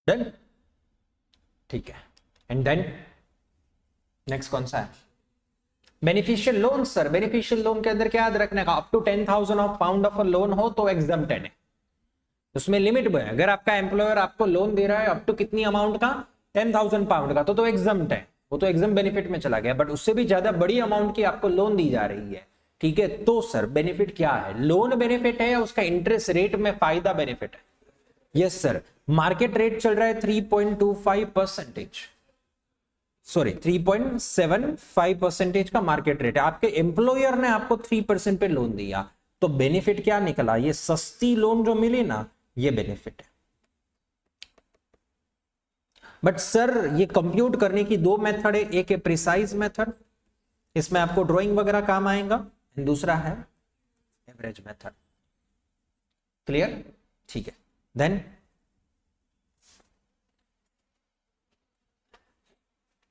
डन. ठीक है. एंड देन नेक्स्ट कौन सा है? Beneficial loan. Sir beneficial loan के अंदर क्या याद रखने का? Up to 10,000 of pound of loan हो तो एग्जम्प्टेड है. उसमें लिमिट भी है. अगर आपका एम्प्लॉयर आपको लोन दे रहा है अप टू कितनी अमाउंट का? 10,000 पाउंड का, तो एग्जम्प्ट है. वो तो एग्जाम बेनिफिट में चला गया. बट उससे भी ज्यादा बड़ी अमाउंट की आपको लोन दी जा रही है. ठीक है, तो सर बेनिफिट क्या है? लोन बेनिफिट है या उसका इंटरेस्ट रेट में फायदा बेनिफिट है? Yes sir. मार्केट रेट चल रहा है 3.25%, सॉरी 3.75% का मार्केट रेट है. आपके एम्प्लॉयर ने आपको 3% पे लोन दिया, तो बेनिफिट क्या निकला? ये सस्ती लोन जो मिली ना, ये बेनिफिट है. बट सर ये कंप्यूट करने की दो मेथड है. एक है प्रिसाइज मेथड, इसमें आपको ड्राइंग वगैरह काम आएगा. दूसरा है एवरेज मेथड. क्लियर? ठीक है. देन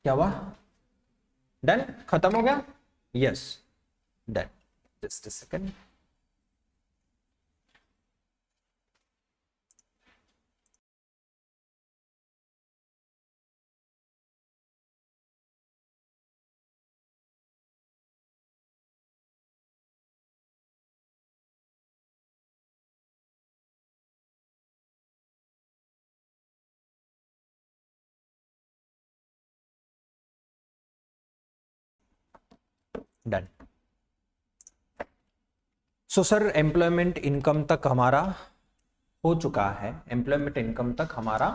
क्या हुआ? डन? खत्म हो गया? Yes done. Just a second. Done. So sir employment income तक हमारा हो चुका है. एम्प्लॉयमेंट इनकम तक हमारा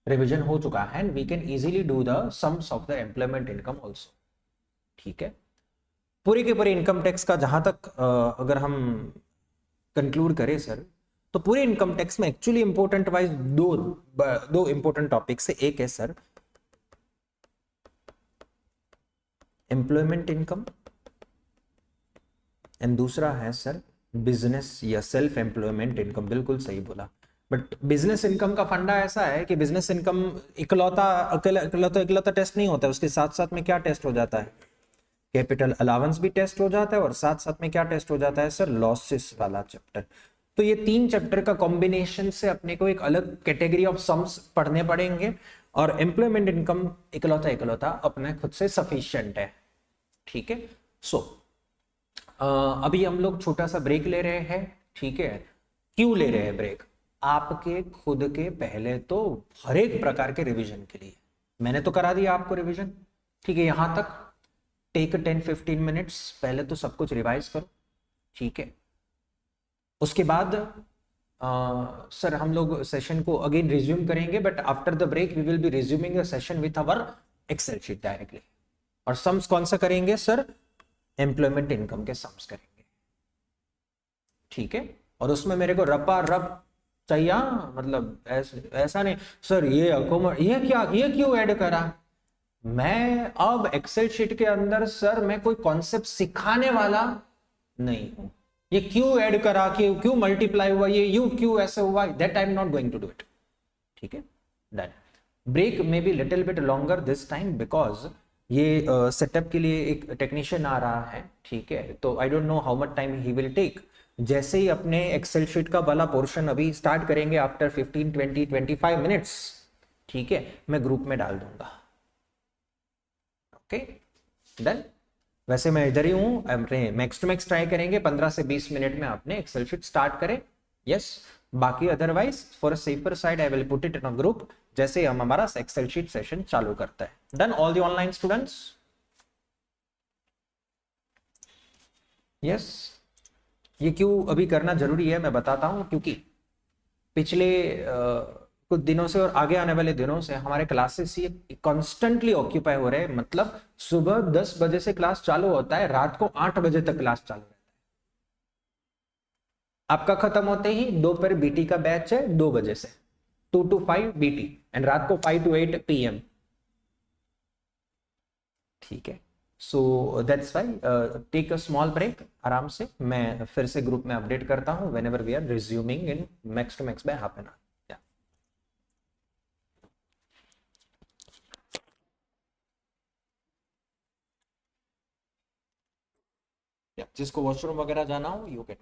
रिवीजन हो चुका है and we can easily do the sums of the employment income also. ठीक है. पूरे के पूरे इनकम टैक्स का जहां तक अगर हम कंक्लूड करें सर, तो पूरे इनकम टैक्स में एक्चुअली इंपॉर्टेंट वाइज दो इंपॉर्टेंट टॉपिक्स है. एक है सर एम्प्लॉयमेंट इनकम एंड दूसरा है सर बिजनेस या सेल्फ एम्प्लॉयमेंट इनकम. बिल्कुल सही बोला. बट बिजनेस इनकम का फंडा ऐसा है कि बिजनेस इनकम इकलौता टेस्ट नहीं होता है. उसके साथ साथ में क्या टेस्ट हो जाता है? कैपिटल अलाउंस भी टेस्ट हो जाता है और साथ साथ में क्या टेस्ट हो जाता है सर? लॉसेस वाला चैप्टर. तो ये तीन चैप्टर का कॉम्बिनेशन से अपने को एक अलग कैटेगरी ऑफ सम्स पढ़ने पड़ेंगे. और एम्प्लॉयमेंट इनकम इकलौता अपने खुद से सफिशिएंट है. ठीक है. सो अभी हम लोग छोटा सा ब्रेक ले रहे हैं. ठीक है. क्यों ले रहे हैं ब्रेक? आपके खुद के पहले तो हर एक प्रकार के रिवीजन के लिए. मैंने तो करा दिया आपको रिवीजन. ठीक है. यहां तक टेक 10-15 मिनट्स पहले तो सब कुछ रिवाइज करो. ठीक है. उसके बाद सर हम लोग सेशन को अगेन रिज्यूम करेंगे. But after the break we will be resuming the session with our Excel sheet directly. और सम्स कौन सा करेंगे सर? एम्प्लॉयमेंट इनकम के सम्स करेंगे. ठीक है. और उसमें मेरे को रपा रप चाहिए, मतलब ऐसा नहीं सर ये ये क्या, ये क्यों ऐड करा। मैं अब एक्सेल शीट के अंदर सर मैं कोई कॉन्सेप्ट सिखाने वाला नहीं हूं। ये क्यों ऐड करा, क्यों मल्टीप्लाई हुआ, ये यू क्यों ऐसे हुआ, that I am not going to do it. ठीक है, done. Break may be little bit longer this time because ये सेटअप के लिए एक टेक्नीशियन आ रहा है। ठीक है, तो I don't know how much time he will take. जैसे ही अपने एक्सेल शीट का वाला पोर्शन अभी स्टार्ट करेंगे आफ्टर 15 20 25 मिनट्स, ठीक है, मैं ग्रुप में डाल दूंगा। Okay, done. वैसे मैं इधर ही हूं, अपने मैक्स टू मैक्स ट्राई करेंगे 15 से 20 मिनट में अपने एक्सेल शीट स्टार्ट करें। यस, बाकी otherwise for safer side I will put it in a group जैसे हम हमारा एक्सेल शीट सेशन चालू करता है। Done all the online students. Yes, ये क्यों अभी करना जरूरी है मैं बताता हूं, क्योंकि पिछले कुछ दिनों से और आगे आने वाले दिनों से हमारे क्लासेस ये कॉन्स्टेंटली ऑक्यूपाई हो रहे हैं। मतलब सुबह 10 बजे से क्लास चालू होता है, रात को 8 बजे तक क्लास चालू रहता है। आपका खत्म होते ही दोपहर बीटी का बैच है 2 बजे से 2 to 5 बीटी, एंड रात को 5 to 8 पीएम। ठीक है, so that's why take a small break, आराम से मैं फिर से ग्रुप में अपडेट करता हूं whenever we are resuming in max to max by half an hour. जिसको वॉशरूम वगैरह जाना हो यू कैन।